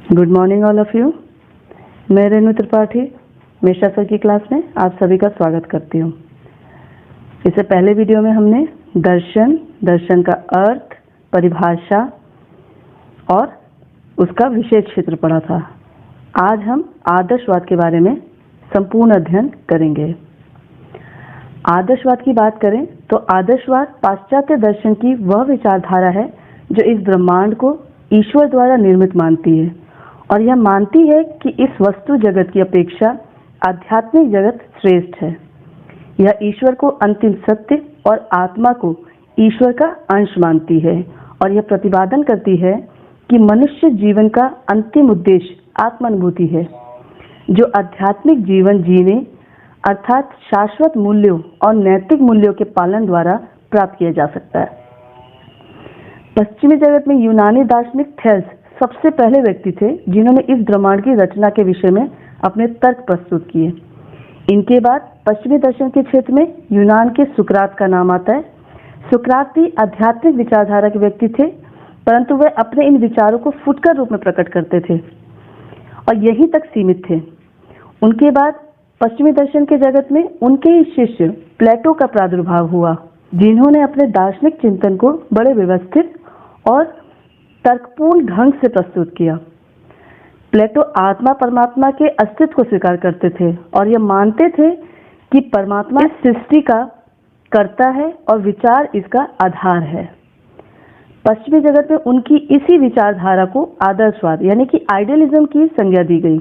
Good morning all of you. मैं Renu Tripathi मेषा sir की class में आप सभी का स्वागत करती हूँ। इससे पहले वीडियो में हमने दर्शन का अर्थ, परिभाषा और उसका विशेष क्षेत्र पढ़ा था। आज हम आदर्शवाद के बारे में संपूर्ण अध्ययन करेंगे। आदर्शवाद की बात करें तो आदर्शवाद पाश्चात्य दर्शन की वह विचारधारा है जो इस ब्रह्मांड को ईश्वर द्वारा निर्मित मानती है और यह मानती है कि इस वस्तु जगत की अपेक्षा आध्यात्मिक जगत श्रेष्ठ है। यह ईश्वर को अंतिम सत्य और आत्मा को ईश्वर का अंश मानती है और यह प्रतिपादन करती है कि मनुष्य जीवन का अंतिम उद्देश्य आत्मानुभूति है, जो आध्यात्मिक जीवन जीने अर्थात शाश्वत मूल्यों और नैतिक मूल्यों के पालन द्वारा प्राप्त किया जा सकता है। पश्चिमी जगत में यूनानी दार्शनिक थेल्स सबसे पहले व्यक्ति थे जिन्होंने इस ब्रह्मांड की रचना के विषय में अपने तर्क प्रस्तुत किए। इनके बाद पश्चिमी दर्शन के क्षेत्र में यूनान के सुकरात का नाम आता है। सुकरात भी आध्यात्मिक विचारधारा के व्यक्ति थे, परंतु वे अपने इन विचारों को फुटकर रूप में प्रकट करते थे और यहीं तक सीमित थे। उनके बाद पश्चिमी दर्शन के जगत में उनके ही शिष्य प्लेटो का प्रादुर्भाव हुआ, जिन्होंने अपने दार्शनिक चिंतन को बड़े व्यवस्थित और तर्कपूर्ण ढंग से प्रस्तुत किया। प्लेटो आत्मा परमात्मा के अस्तित्व को स्वीकार करते थे और यह मानते थे कि परमात्मा इस सृष्टि का कर्ता है और विचार इसका आधार है। पश्चिमी जगत में उनकी इसी विचारधारा को आदर्शवाद यानी कि आइडियलिज्म की संज्ञा दी गई।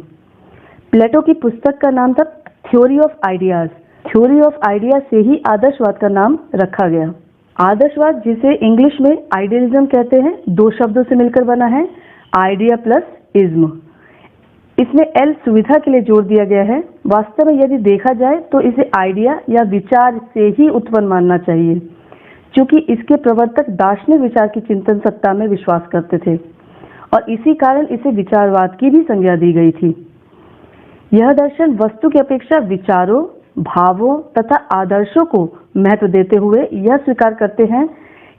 प्लेटो की पुस्तक का नाम था theory of ideas. Theory of idea से ही आदर्शवाद का नाम रखा गया। आदर्शवाद, जिसे इंग्लिश में आइडियलिज्म कहते हैं, दो शब्दों से मिलकर बना है, आइडिया प्लस इज्म। इसमें एल सुविधा के लिए जोड़ दिया गया है। वास्तव में यदि देखा जाए तो इसे आइडिया या विचार से ही उत्पन्न मानना चाहिए, क्योंकि इसके प्रवर्तक दार्शनिक विचार की चिंतन सत्ता में विश्वास करते थे और इसी कारण इसे विचारवाद की भी संज्ञा दी गई थी। यह दर्शन वस्तु की अपेक्षा विचारों, भावों तथा आदर्शों को महत्व देते हुए यह स्वीकार करते हैं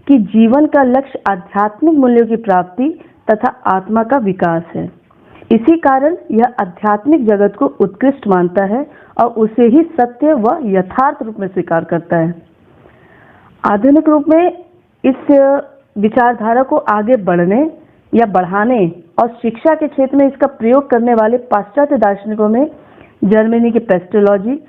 कि जीवन का लक्ष्य आध्यात्मिक मूल्यों की प्राप्ति तथा आत्मा का विकास है। इसी कारण यह आध्यात्मिक जगत को उत्कृष्ट मानता है और उसे ही सत्य व यथार्थ रूप में स्वीकार करता है। आधुनिक रूप में इस विचारधारा को आगे बढ़ने या बढ़ाने और शिक्षा के क्षेत्र में इसका प्रयोग करने वाले पाश्चात्य दार्शनिकों में जर्मनी के पेस्टोलॉजी,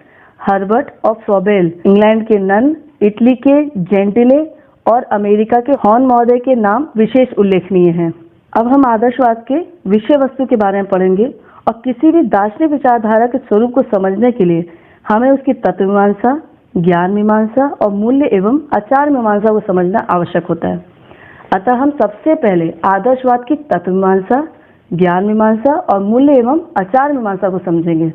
हर्बर्ट और फ्रॉबेल, इंग्लैंड के नन, इटली के जेंटिले और अमेरिका के हॉर्न महोदय के नाम विशेष उल्लेखनीय हैं। अब हम आदर्शवाद के विषय वस्तु के बारे में पढ़ेंगे और किसी भी दार्शनिक विचारधारा के स्वरूप को समझने के लिए हमें उसकी तत्वमीमांसा, ज्ञान मीमांसा और मूल्य एवं आचार मीमांसा को समझना आवश्यक होता है। अतः हम सबसे पहले आदर्शवाद की तत्वमीमांसा, ज्ञान मीमांसा और मूल्य एवं आचार मीमांसा को समझेंगे।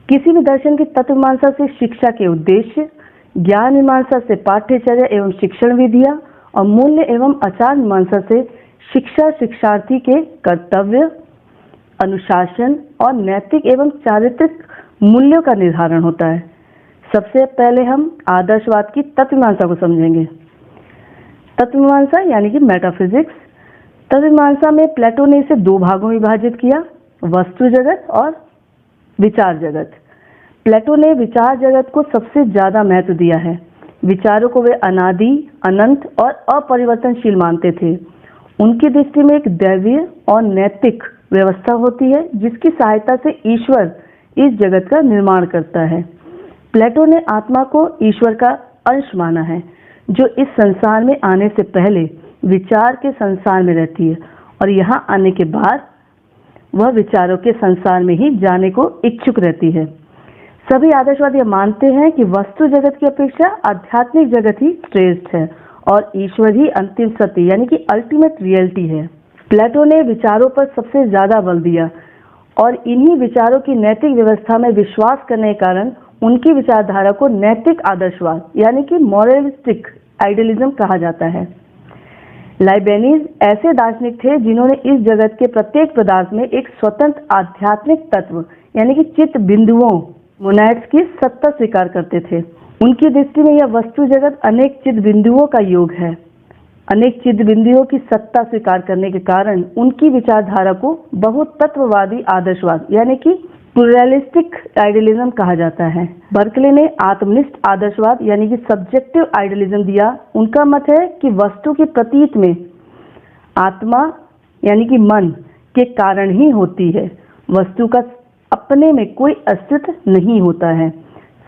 किसी भी दर्शन की तत्वमीमांसा से शिक्षा के उद्देश्य, ज्ञान मीमांसा से पाठ्यचर्या एवं शिक्षण विधियां और मूल्य एवं आचार मीमांसा से शिक्षा, शिक्षार्थी के कर्तव्य, अनुशासन और नैतिक एवं चारित्रिक मूल्यों का निर्धारण होता है। सबसे पहले हम आदर्शवाद की तत्वमीमांसा को समझेंगे। तत्वमीमांसा यानी कि मेटाफिजिक्स। तत्वमीमांसा में प्लेटो ने इसे दो भागों में विभाजित किया, वस्तु जगत और विचार जगत। प्लेटो ने विचार जगत को सबसे ज्यादा महत्व दिया है। विचारों को वे अनादि, अनंत और अपरिवर्तनशील मानते थे। उनकी दृष्टि में एक दैवीय और नैतिक व्यवस्था होती है जिसकी सहायता से ईश्वर इस जगत का निर्माण करता है। प्लेटो ने आत्मा को ईश्वर का अंश माना है, जो इस संसार में आने से पहले विचार के संसार में रहती है और यहाँ आने के बाद वह विचारों के संसार में ही जाने को इच्छुक रहती है। सभी आदर्शवाद यह मानते हैं कि वस्तु जगत की अपेक्षा आध्यात्मिक जगत ही श्रेष्ठ है और ईश्वर ही अंतिम सत्य यानी कि अल्टीमेट रियलिटी है। प्लेटो ने विचारों पर सबसे ज्यादा बल दिया और इन्हीं विचारों की नैतिक व्यवस्था में विश्वास करने के कारण उनकी विचारधारा को नैतिक आदर्शवाद यानी कि मॉरलिस्टिक आइडियलिज्म कहा जाता है। लाइबेनिज ऐसे दार्शनिक थे जिन्होंने इस जगत के प्रत्येक पदार्थ में एक स्वतंत्र आध्यात्मिक तत्व यानी कि चित्त बिंदुओं मोनैड्स की सत्ता स्वीकार करते थे। उनकी दृष्टि में यह वस्तु जगत अनेक चित्त बिंदुओं का योग है। अनेक चिद बिंदुओं की सत्ता स्वीकार करने के कारण उनकी विचारधारा को बहुत तत्ववादी आदर्शवाद यानी कि प्लुरलिस्टिक आइडियलिज्म कहा जाता है। बर्कले ने आत्मनिष्ठ आदर्शवाद यानी कि सब्जेक्टिव आइडियलिज्म दिया। उनका मत है कि वस्तु की प्रतीत में आत्मा यानी कि मन के कारण ही होती है, वस्तु का अपने में कोई अस्तित्व नहीं होता है।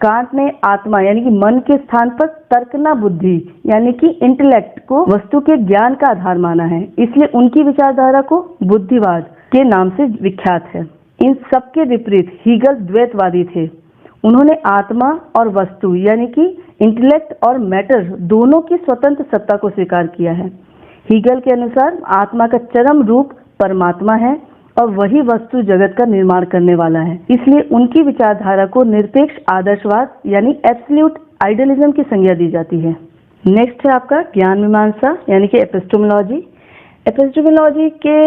कांट ने आत्मा यानी कि मन के स्थान पर तर्कना बुद्धि यानी कि इंटेलेक्ट को वस्तु के ज्ञान का आधार माना है, इसलिए उनकी विचारधारा को बुद्धिवाद के नाम से विख्यात है। इन सबके विपरीत हीगल द्वैतवादी थे। उन्होंने आत्मा और वस्तु यानी कि इंटेलेक्ट और मैटर दोनों की स्वतंत्र सत्ता को स्वीकार किया है। हीगल के अनुसार आत्मा का चरम रूप परमात्मा है और वही वस्तु जगत का निर्माण करने वाला है, इसलिए उनकी विचारधारा को निरपेक्ष आदर्शवाद यानी एब्सोल्यूट आइडियलिज्म की संज्ञा दी जाती है। नेक्स्ट है आपका ज्ञान मीमांसा यानी कि एपिस्टेमोलॉजी। एपिस्टेमोलॉजी के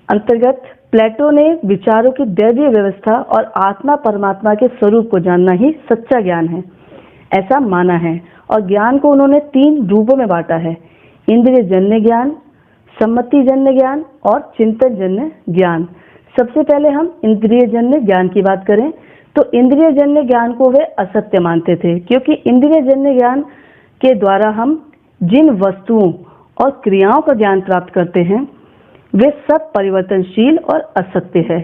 अंतर्गत प्लेटो ने विचारों की दैवीय व्यवस्था और आत्मा परमात्मा के स्वरूप को जानना ही सच्चा ज्ञान है ऐसा माना है, और ज्ञान को उन्होंने 3 रूपों में बांटा है: इंद्रिय जन्य ज्ञान, सम्मति जन्य ज्ञान और चिंतन जन्य ज्ञान। सबसे पहले हम इंद्रिय जन्य ज्ञान की बात करें तो इंद्रिय जन्य ज्ञान को वे असत्य मानते थे, क्योंकि इंद्रिय जन्य ज्ञान के द्वारा हम जिन वस्तुओं और क्रियाओं का ज्ञान प्राप्त करते हैं वे सब परिवर्तनशील और असत्य है।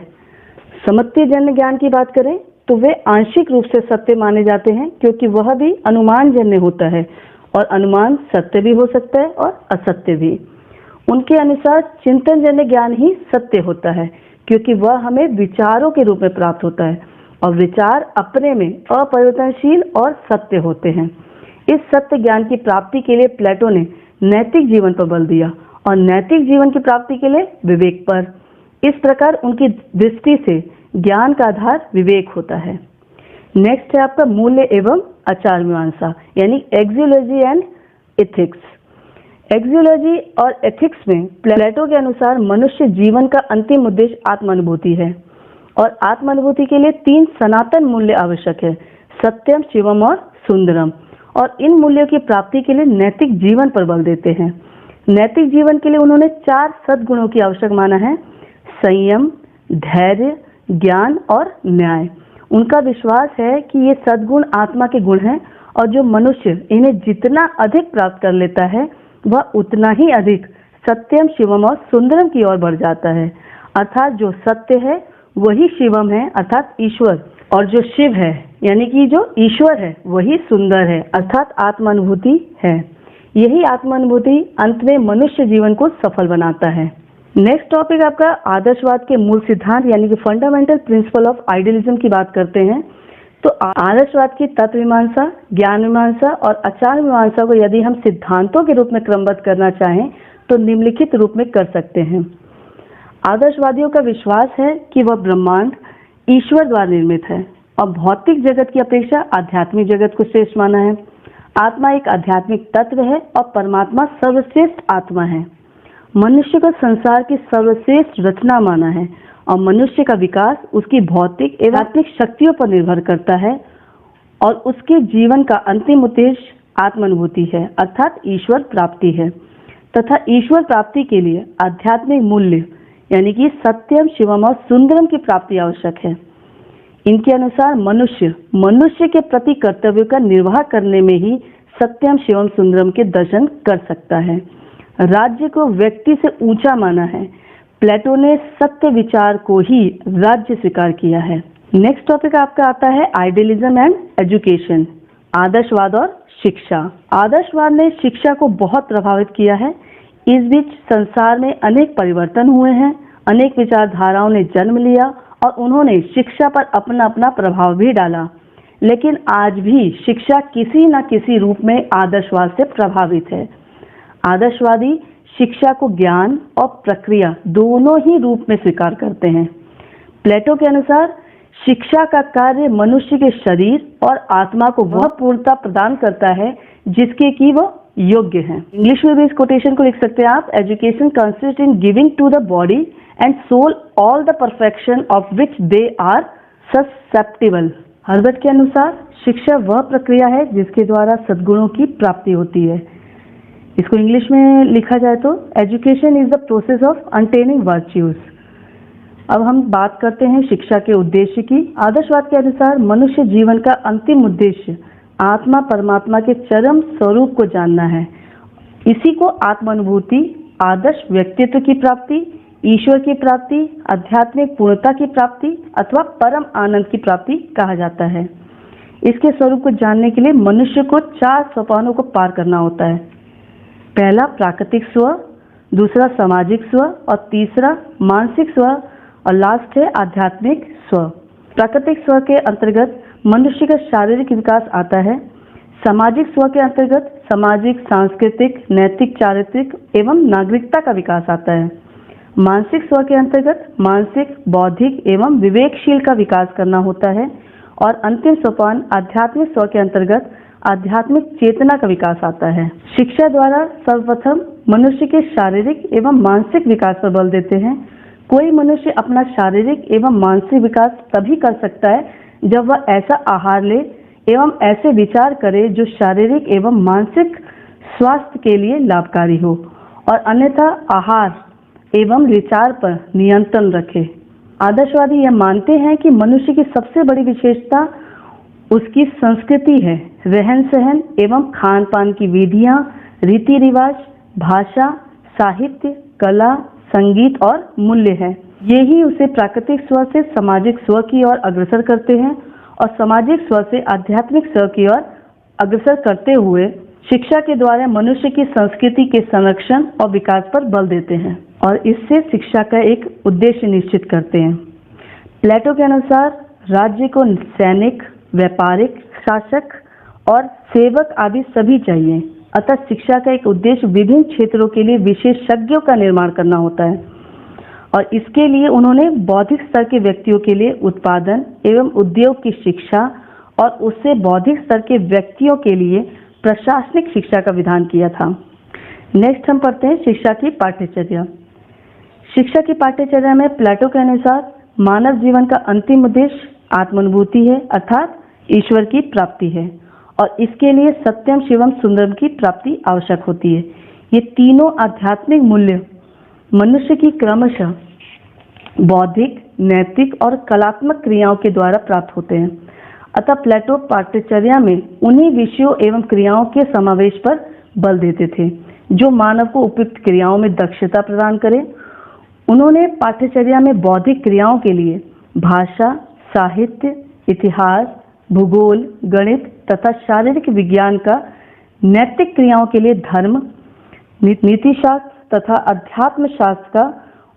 सम्मति जन्य ज्ञान की बात करें तो वे आंशिक रूप से सत्य माने जाते हैं, क्योंकि वह भी अनुमान जन्य होता है और अनुमान सत्य भी हो सकता है और असत्य भी। उनके अनुसार चिंतन जन्य ज्ञान ही सत्य होता है, क्योंकि वह हमें विचारों के रूप में प्राप्त होता है और विचार अपने में अपरिवर्तनशील और सत्य होते हैं। इस सत्य ज्ञान की प्राप्ति के लिए प्लेटो ने नैतिक जीवन पर बल दिया और नैतिक जीवन की प्राप्ति के लिए विवेक पर। इस प्रकार उनकी दृष्टि से ज्ञान का आधार विवेक होता है। नेक्स्ट है आपका मूल्य एवं आचार मीमांसा यानी एक्सियोलॉजी एंड एथिक्स। एक्सियोलॉजी और एथिक्स में प्लेटो के अनुसार मनुष्य जीवन का अंतिम उद्देश्य आत्मानुभूति है और आत्मानुभूति के लिए 3 सनातन मूल्य आवश्यक है: सत्यम, शिवम और सुंदरम। और इन मूल्यों की प्राप्ति के लिए नैतिक जीवन पर बल देते हैं। नैतिक जीवन के लिए उन्होंने 4 सद्गुणों की आवश्यक माना है: संयम, धैर्य, ज्ञान और न्याय। उनका विश्वास है कि ये सद्गुण आत्मा के गुण हैं और जो मनुष्य इन्हें जितना अधिक प्राप्त कर लेता है वह उतना ही अधिक सत्यम, शिवम और सुंदरम की ओर बढ़ जाता है। अर्थात जो सत्य है वही शिवम है अर्थात ईश्वर, और जो शिव है यानी कि जो ईश्वर है वही सुंदर है अर्थात आत्मानुभूति है। यही आत्मानुभूति अंत में मनुष्य जीवन को सफल बनाता है। नेक्स्ट टॉपिक आपका आदर्शवाद के मूल सिद्धांत यानी कि फंडामेंटल प्रिंसिपल ऑफ आइडियलिज्म की बात करते हैं। तो आदर्शवाद की तत्व मीमांसा, ज्ञान मीमांसा और आचार मीमांसा को यदि हम सिद्धांतों के रूप में क्रमबद्ध करना चाहें तो निम्नलिखित रूप में कर सकते हैं। आदर्शवादियों का विश्वास है कि वह ब्रह्मांड ईश्वर द्वारा निर्मित है और भौतिक जगत की अपेक्षा आध्यात्मिक जगत को श्रेष्ठ माना है। आत्मा एक आध्यात्मिक तत्व है और परमात्मा सर्वश्रेष्ठ आत्मा है। मनुष्य को संसार की सर्वश्रेष्ठ रचना माना है और मनुष्य का विकास उसकी भौतिक एवं आत्मिक शक्तियों पर निर्भर करता है और उसके जीवन का अंतिम उद्देश्य आत्मानुभूति है अर्थात ईश्वर प्राप्ति है, तथा ईश्वर प्राप्ति के लिए आध्यात्मिक मूल्य यानी कि सत्यम, शिवम और सुंदरम की प्राप्ति आवश्यक है। इनके अनुसार मनुष्य के प्रति कर्तव्य का निर्वाह करने में ही सत्यम, शिवम, सुंदरम के दर्शन कर सकता है। राज्य को व्यक्ति से ऊंचा माना है। प्लेटो ने सत्य विचार को ही राज्य स्वीकार किया है। नेक्स्ट टॉपिक आपका आता है आइडियलिज्म एंड एजुकेशन, आदर्शवाद और शिक्षा। आदर्शवाद ने शिक्षा को बहुत प्रभावित किया है। इस बीच संसार में अनेक परिवर्तन हुए हैं, अनेक विचारधाराओं ने जन्म लिया और उन्होंने शिक्षा पर अपना अपना प्रभाव भी डाला, लेकिन आज भी शिक्षा किसी न किसी रूप में आदर्शवाद से प्रभावित है। आदर्शवादी शिक्षा को ज्ञान और प्रक्रिया दोनों ही रूप में स्वीकार करते हैं। प्लेटो के अनुसार शिक्षा का कार्य मनुष्य के शरीर और आत्मा को वह पूर्णता प्रदान करता है जिसके की वह योग्य है। इंग्लिश में भी इस कोटेशन को लिख सकते हैं आप, education consist in giving to the body and soul all the perfection of which they are susceptible. Herbert के अनुसार शिक्षा वह प्रक्रिया है जिसके द्वारा सद्गुणों की प्राप्ति होती है। इसको इंग्लिश में लिखा जाए तो education is the process of attaining virtues. अब हम बात करते हैं शिक्षा के उद्देश्य की। आदर्शवाद के अनुसार मनुष्य जीवन का अंतिम उद्देश्य आत्मा परमात्मा के चरम स्वरूप को जानना है। इसी को आत्मानुभूति, आदर्श व्यक्तित्व की प्राप्ति, ईश्वर की प्राप्ति, आध्यात्मिक पूर्णता की प्राप्ति अथवा परम आनंद की प्राप्ति कहा जाता है। इसके स्वरूप को जानने के लिए मनुष्य को 4 सोपानों को पार करना होता है। पहला प्राकृतिक स्व, दूसरा सामाजिक स्व और तीसरा मानसिक स्व और लास्ट है आध्यात्मिक स्व। प्राकृतिक स्व के अंतर्गत मनुष्य का शारीरिक विकास आता है। सामाजिक स्व के अंतर्गत सामाजिक, सांस्कृतिक, नैतिक, चारित्रिक एवं नागरिकता का विकास आता है। मानसिक स्व के अंतर्गत मानसिक, बौद्धिक एवं विवेकशील का विकास करना होता है और अंतिम सोपान आध्यात्मिक स्व के अंतर्गत आध्यात्मिक चेतना का विकास आता है। शिक्षा द्वारा सर्वप्रथम मनुष्य के शारीरिक एवं मानसिक विकास पर बल देते हैं। कोई मनुष्य अपना शारीरिक एवं मानसिक विकास तभी कर सकता है जब वह ऐसा आहार ले एवं ऐसे विचार करे जो शारीरिक एवं मानसिक स्वास्थ्य के लिए लाभकारी हो और अन्यथा आहार एवं विचार पर नियंत्रण रखे। आदर्शवादी यह मानते हैं कि मनुष्य की सबसे बड़ी विशेषता उसकी संस्कृति है। रहन सहन एवं खान पान की विधियां, रीति रिवाज, भाषा, साहित्य, कला, संगीत और मूल्य है। यही उसे प्राकृतिक स्व से सामाजिक स्व की ओर अग्रसर करते हैं और सामाजिक स्व से आध्यात्मिक स्व की ओर अग्रसर करते हुए शिक्षा के द्वारा मनुष्य की संस्कृति के संरक्षण और विकास पर बल देते हैं और इससे शिक्षा का एक उद्देश्य निश्चित करते हैं। प्लेटो के अनुसार राज्य को सैनिक, व्यापारिक, शासक और सेवक आदि सभी चाहिए। अतः शिक्षा का एक उद्देश्य विभिन्न क्षेत्रों के लिए विशेषज्ञों का निर्माण करना होता है और इसके लिए उन्होंने बौद्धिक स्तर के व्यक्तियों के लिए उत्पादन एवं उद्योग की शिक्षा और उससे बौद्धिक स्तर के व्यक्तियों के लिए प्रशासनिक शिक्षा का विधान किया था। नेक्स्ट हम पढ़ते हैं शिक्षा की पाठ्यचर्या। शिक्षा की पाठ्यचर्या में प्लेटो के अनुसार मानव जीवन का अंतिम उद्देश्य आत्मानुभूति है अर्थात ईश्वर की प्राप्ति है और इसके लिए सत्यम, शिवम, सुंदरम की प्राप्ति आवश्यक होती है। ये तीनों आध्यात्मिक मूल्य मनुष्य की क्रमशः बौद्धिक, नैतिक और कलात्मक क्रियाओं के द्वारा प्राप्त होते हैं। अतः प्लेटो पाठ्यचर्या में उन्हीं विषयों एवं क्रियाओं के समावेश पर बल देते थे जो मानव को उपयुक्त क्रियाओं में दक्षता प्रदान करे। उन्होंने पाठ्यचर्या में बौद्धिक क्रियाओं के लिए भाषा, साहित्य, इतिहास, भूगोल, गणित तथा शारीरिक विज्ञान का, नैतिक क्रियाओं के लिए धर्म, नीतिशास्त्र तथा अध्यात्म शास्त्र का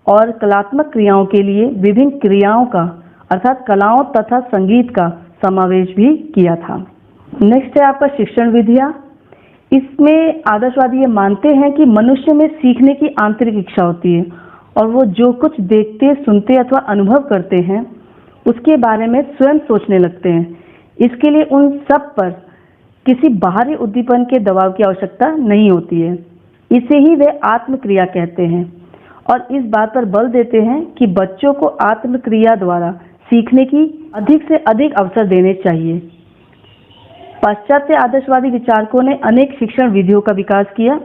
और कलात्मक क्रियाओं के लिए विभिन्न क्रियाओं का अर्थात कलाओं तथा संगीत का समावेश भी किया था। नेक्स्ट है आपका शिक्षण विधियां। इसमें आदर्शवादी ये मानते हैं कि मनुष्य में सीखने की आंतरिक इच्छा होती है और वो जो कुछ देखते, सुनते अथवा अनुभव करते हैं उसके बारे में स्वयं सोचने लगते हैं। इसके लिए उन सब पर किसी बाहरी उद्दीपन के दबाव की आवश्यकता नहीं होती है। इसे ही वे आत्मक्रिया कहते हैं और इस बात पर बल देते हैं कि बच्चों को आत्मक्रिया द्वारा सीखने की अधिक से अधिक अवसर देने चाहिए। पाश्चात्य आदर्शवादी विचारकों ने अनेक शिक्षण विधियों का विकास किया।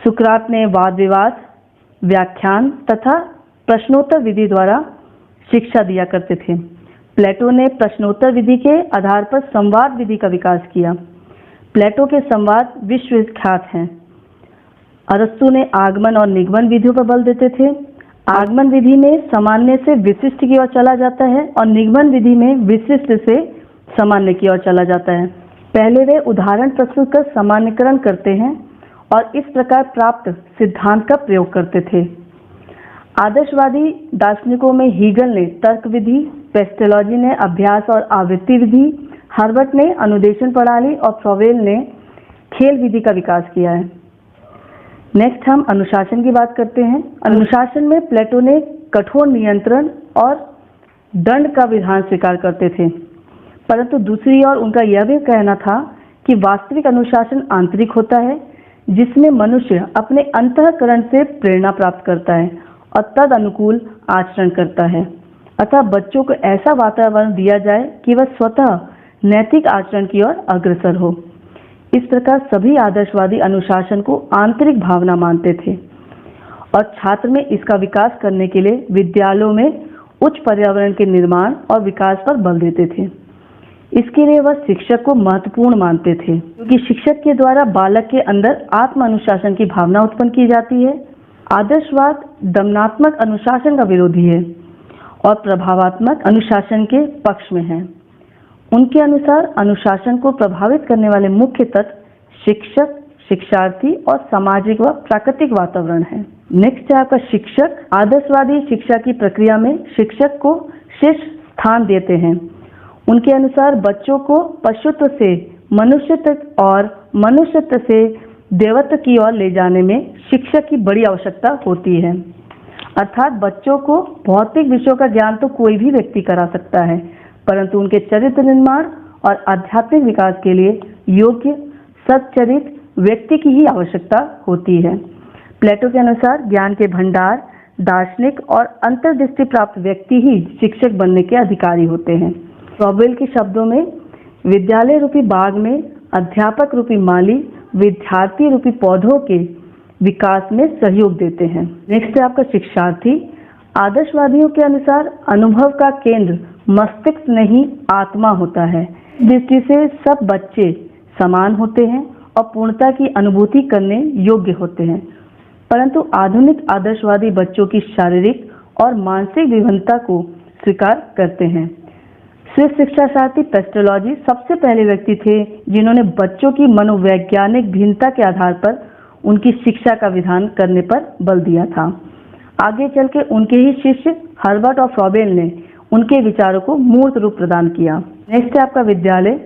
सुकरात ने वाद विवाद, व्याख्यान तथा प्रश्नोत्तर विधि द्वारा शिक्षा दिया करते थे। प्लेटो ने प्रश्नोत्तर विधि के आधार पर संवाद विधि का विकास किया। प्लेटो के संवाद विश्वविख्यात हैं। अरस्तु ने आगमन और निगमन विधियों पर बल देते थे। आगमन विधि में सामान्य से विशिष्ट की ओर चला जाता है और निगमन विधि में विशिष्ट से सामान्य की ओर चला जाता है। पहले वे उदाहरण प्रस्तुत कर सामान्यकरण करते हैं और इस प्रकार प्राप्त सिद्धांत का प्रयोग करते थे। आदर्शवादी दार्शनिकों में हीगल ने तर्क विधि, पेस्टेलॉजी ने अभ्यास और आवृत्ति विधि, हर्बर्ट ने अनुदेशन प्रणाली और फ्रॉवेल ने खेल विधि का विकास किया है। नेक्स्ट हम अनुशासन की बात करते हैं। अनुशासन में प्लेटो ने कठोर नियंत्रण और दंड का विधान स्वीकार करते थे, परंतु दूसरी ओर उनका यह भी कहना था कि वास्तविक अनुशासन आंतरिक होता है जिसमें मनुष्य अपने अंतःकरण से प्रेरणा प्राप्त करता है और तद अनुकूल आचरण करता है। अतः बच्चों को ऐसा वातावरण दिया जाए कि वह स्वतः नैतिक आचरण की ओर अग्रसर हो। इस प्रकार सभी आदर्शवादी अनुशासन को आंतरिक भावना मानते थे और छात्र में इसका विकास करने के लिए विद्यालयों में उच्च पर्यावरण के निर्माण और विकास पर बल देते थे। इसके लिए वह शिक्षक को महत्वपूर्ण मानते थे, क्योंकि शिक्षक के द्वारा बालक के अंदर आत्म अनुशासन की भावना उत्पन्न की जाती है। आदर्शवाद दमनात्मक अनुशासन का विरोधी है और प्रभावात्मक अनुशासन के पक्ष में है। उनके अनुसार अनुशासन को प्रभावित करने वाले मुख्य तत्व शिक्षक, शिक्षार्थी और सामाजिक व प्राकृतिक वातावरण है। नेक्स्ट है आपका शिक्षक। आदर्शवादी शिक्षा की प्रक्रिया में शिक्षक को शीर्ष स्थान देते हैं। उनके अनुसार बच्चों को पशुत्व से मनुष्यत्व और मनुष्यत्व से देवत्व की ओर ले जाने में शिक्षक की बड़ी आवश्यकता होती है। अर्थात बच्चों को भौतिक विषयों का ज्ञान तो कोई भी व्यक्ति करा सकता है, परंतु उनके चरित्र निर्माण और आध्यात्मिक विकास के लिए योग्य सच्चरित व्यक्ति की ही आवश्यकता होती है। प्लेटो के अनुसार ज्ञान के भंडार, दार्शनिक और अंतर्दृष्टि प्राप्त व्यक्ति ही शिक्षक बनने के अधिकारी होते हैं। रॉबेल के शब्दों में विद्यालय रूपी बाग में अध्यापक रूपी माली विद्यार्थी रूपी पौधों के विकास में सहयोग देते हैं। नेक्स्ट है आपका शिक्षार्थी। आदर्शवादियों के अनुसार अनुभव का केंद्र मस्तिष्क नहीं आत्मा होता है। इस दृष्टि से सब बच्चे समान होते हैं और पूर्णता की अनुभूति करने योग्य होते हैं, परंतु आधुनिक आदर्शवादी बच्चों की शारीरिक और मानसिक विभिन्नता को स्वीकार करते हैं। स्विस शिक्षाशास्त्री पेस्टोलॉजी सबसे पहले व्यक्ति थे जिन्होंने बच्चों की मनोवैज्ञानिक भिन्नता के आधार पर उनकी शिक्षा का विधान करने पर बल दिया था। आगे चल के उनके ही शिष्य हर्बर्ट और फ्रॉबेल ने उनके विचारों को मूर्त रूप प्रदान किया। नेक्स्ट है आपका विद्यालय।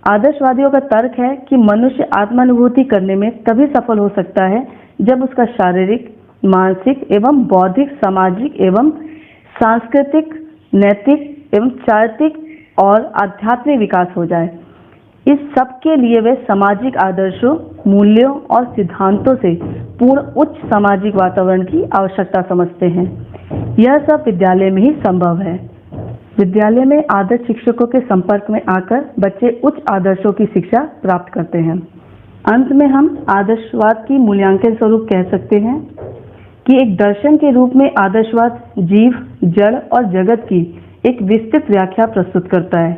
आदर्शवादियों का तर्क है कि मनुष्य आत्मानुभूति करने में तभी सफल हो सकता है जब उसका शारीरिक, मानसिक एवं बौद्धिक, सामाजिक एवं सांस्कृतिक, नैतिक एवं चारित्रिक और आध्यात्मिक विकास हो जाए। इस सब के लिए वे सामाजिक आदर्शों, मूल्यों और सिद्धांतों से पूर्ण उच्च सामाजिक वातावरण की आवश्यकता समझते हैं। यह सब विद्यालय में ही संभव है। विद्यालय में आदर्श शिक्षकों के संपर्क में आकर बच्चे उच्च आदर्शों की शिक्षा प्राप्त करते हैं। अंत में हम आदर्शवाद की मूल्यांकन स्वरूप कह सकते हैं कि एक दर्शन के रूप में आदर्शवाद जीव, जड़ और जगत की एक विस्तृत व्याख्या प्रस्तुत करता है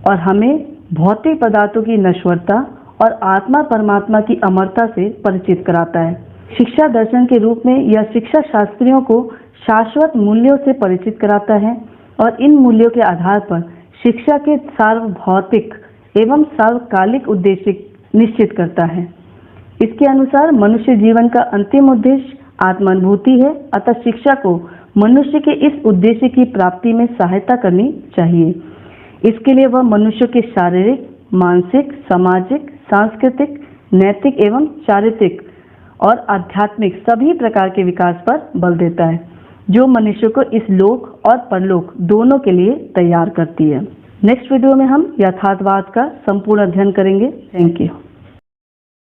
और हमें भौतिक पदार्थों की नश्वरता और आत्मा परमात्मा की अमरता से परिचित कराता है। शिक्षा दर्शन के रूप में यह शिक्षा शास्त्रियों को शाश्वत मूल्यों से परिचित कराता है और इन मूल्यों के आधार पर शिक्षा के सार्वभौतिक एवं सार्वकालिक उद्देश्य निश्चित करता है। इसके अनुसार मनुष्य जीवन का अंतिम उद्देश्य आत्मानुभूति है, अतः शिक्षा को मनुष्य के इस उद्देश्य की प्राप्ति में सहायता करनी चाहिए। इसके लिए वह मनुष्य के शारीरिक, मानसिक, सामाजिक, सांस्कृतिक, नैतिक एवं चारित्रिक और आध्यात्मिक सभी प्रकार के विकास पर बल देता है, जो मनुष्य को इस लोक और परलोक दोनों के लिए तैयार करती है। नेक्स्ट वीडियो में हम यथार्थवाद का संपूर्ण अध्ययन करेंगे। Thank you.